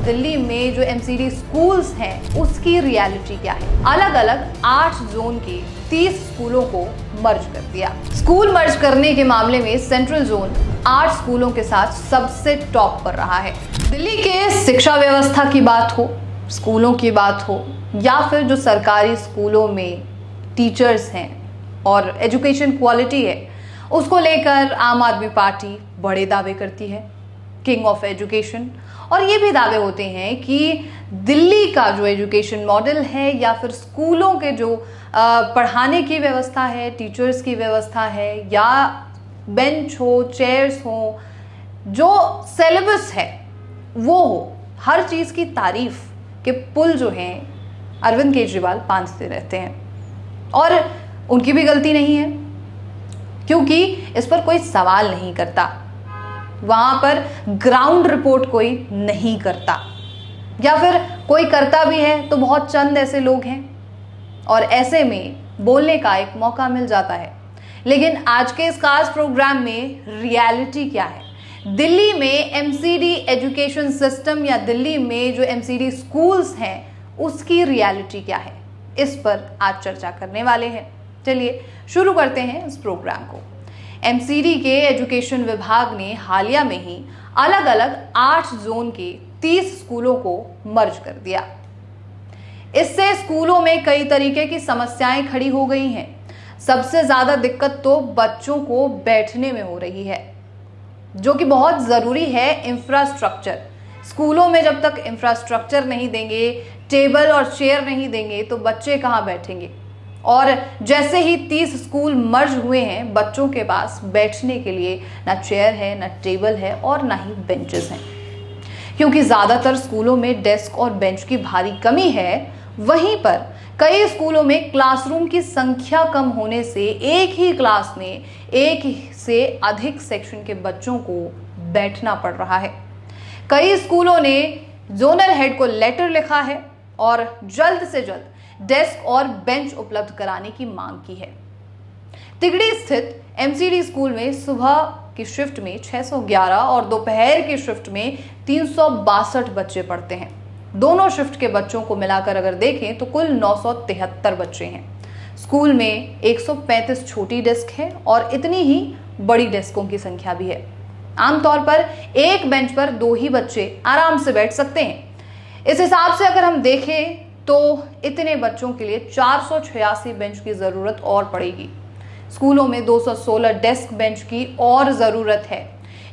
दिल्ली में जो MCD schools हैं उसकी रियलिटी क्या है। अलग अलग 8 जोन के 30 स्कूलों को मर्ज कर दिया। स्कूल मर्ज करने के मामले में सेंट्रल जोन 8 स्कूलों के साथ सबसे टॉप पर रहा है। दिल्ली के शिक्षा व्यवस्था की बात हो, स्कूलों की बात हो, या फिर जो सरकारी स्कूलों में टीचर्स हैं और एजुकेशन क्वालिटी है, उसको लेकर आम आदमी पार्टी बड़े दावे करती है, किंग ऑफ एजुकेशन। और ये भी दावे होते हैं कि दिल्ली का जो एजुकेशन मॉडल है या फिर स्कूलों के जो पढ़ाने की व्यवस्था है, टीचर्स की व्यवस्था है, या बेंच हो, चेयर्स हो, जो सिलेबस है वो हो, हर चीज़ की तारीफ के पुल जो हैं अरविंद केजरीवाल बांधते रहते हैं। और उनकी भी गलती नहीं है, क्योंकि इस पर कोई सवाल नहीं करता, वहां पर ग्राउंड रिपोर्ट कोई नहीं करता, या फिर कोई करता भी है तो बहुत चंद ऐसे लोग हैं और ऐसे में बोलने का एक मौका मिल जाता है। लेकिन आज के इस खास प्रोग्राम में रियलिटी क्या है, दिल्ली में एमसीडी एजुकेशन सिस्टम या दिल्ली में जो एमसीडी स्कूल्स हैं उसकी रियलिटी क्या है, इस पर आज चर्चा करने वाले हैं। चलिए शुरू करते हैं इस प्रोग्राम को। एमसीडी के एजुकेशन विभाग ने हालिया में ही अलग अलग 8 जोन के 30 स्कूलों को मर्ज कर दिया। इससे स्कूलों में कई तरीके की समस्याएं खड़ी हो गई हैं। सबसे ज्यादा दिक्कत तो बच्चों को बैठने में हो रही है, जो कि बहुत जरूरी है। इंफ्रास्ट्रक्चर, स्कूलों में जब तक इंफ्रास्ट्रक्चर नहीं देंगे, टेबल और चेयर नहीं देंगे, तो बच्चे कहाँ बैठेंगे। और जैसे ही 30 स्कूल मर्ज हुए हैं, बच्चों के पास बैठने के लिए ना चेयर है, ना टेबल है और ना ही बेंचेस हैं, क्योंकि ज़्यादातर स्कूलों में डेस्क और बेंच की भारी कमी है। वहीं पर कई स्कूलों में क्लासरूम की संख्या कम होने से एक ही क्लास में एक से अधिक सेक्शन के बच्चों को बैठना पड़ रहा है। कई स्कूलों ने जोनल हेड को लेटर लिखा है और जल्द से जल्द डेस्क और बेंच उपलब्ध कराने की मांग की है। तिगड़ी स्थित एमसीडी स्कूल में सुबह की शिफ्ट में 611 और दोपहर की शिफ्ट में 362 बच्चे पढ़ते हैं। दोनों शिफ्ट के बच्चों को मिलाकर अगर देखें तो कुल 973 बच्चे हैं। स्कूल में 135 छोटी डेस्क है और इतनी ही बड़ी डेस्कों की संख्या भी है। आमतौर पर एक बेंच पर 2 ही बच्चे आराम से बैठ सकते हैं। इस हिसाब से अगर हम देखें तो इतने बच्चों के लिए 486 बेंच की जरूरत और पड़ेगी। स्कूलों में 216 डेस्क बेंच की और जरूरत है।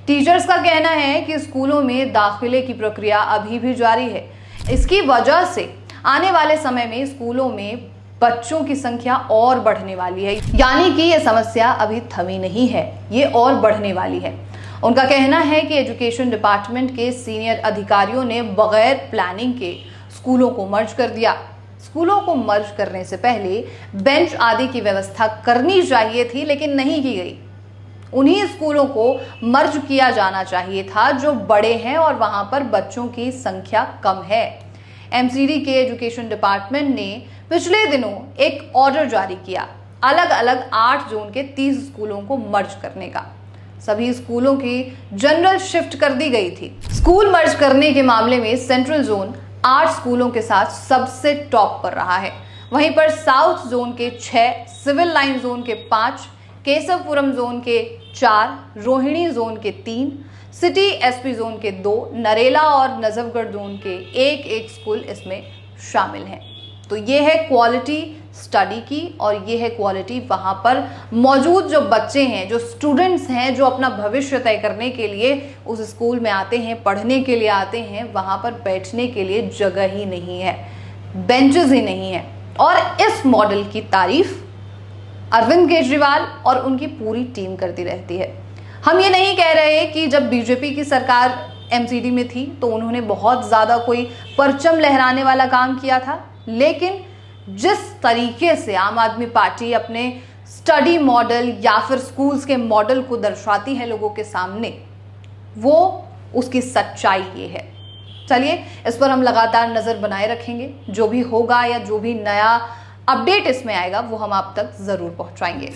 टीचर्स का कहना है कि स्कूलों में दाखिले की प्रक्रिया अभी भी जारी है। इसकी वजह से आने वाले समय में स्कूलों में बच्चों की संख्या और बढ़ने वाली है, यानी कि यह समस्या अभी थमी नहीं है, ये और बढ़ने वाली है। उनका कहना है कि एजुकेशन डिपार्टमेंट के सीनियर अधिकारियों ने बगैर प्लानिंग के स्कूलों को मर्ज कर दिया। स्कूलों को मर्ज करने से पहले बेंच आदि की व्यवस्था करनी चाहिए थी, लेकिन नहीं की गई। उन्हीं स्कूलों को मर्ज किया जाना चाहिए था जो बड़े हैं और वहां पर बच्चों की संख्या कम है। एमसीडी के एजुकेशन डिपार्टमेंट ने पिछले दिनों एक ऑर्डर जारी किया, अलग अलग 8 जोन के 30 स्कूलों को मर्ज करने का। सभी स्कूलों की जनरल शिफ्ट कर दी गई थी। स्कूल मर्ज करने के मामले में सेंट्रल जोन 8 स्कूलों के साथ सबसे टॉप पर रहा है। वहीं पर साउथ जोन के 6, सिविल लाइन जोन के 5, केशवपुरम जोन के 4, रोहिणी जोन के 3, सिटी एसपी जोन के 2, नरेला और नजफगढ़ जोन के 1 स्कूल इसमें शामिल हैं। तो ये है क्वालिटी स्टडी की, और ये है क्वालिटी वहां पर मौजूद जो बच्चे हैं, जो स्टूडेंट्स हैं, जो अपना भविष्य तय करने के लिए उस स्कूल में आते हैं, पढ़ने के लिए आते हैं। वहां पर बैठने के लिए जगह ही नहीं है, बेंचेस ही नहीं है। और इस मॉडल की तारीफ अरविंद केजरीवाल और उनकी पूरी टीम करती रहती है। हम ये नहीं कह रहे कि जब बीजेपी की सरकार एमसीडी में थी तो उन्होंने बहुत ज्यादा कोई परचम लहराने वाला काम किया था, लेकिन जिस तरीके से आम आदमी पार्टी अपने स्टडी मॉडल या फिर स्कूल्स के मॉडल को दर्शाती है लोगों के सामने, वो उसकी सच्चाई ये है। चलिए इस पर हम लगातार नजर बनाए रखेंगे। जो भी होगा या जो भी नया अपडेट इसमें आएगा वो हम आप तक जरूर पहुंचाएंगे।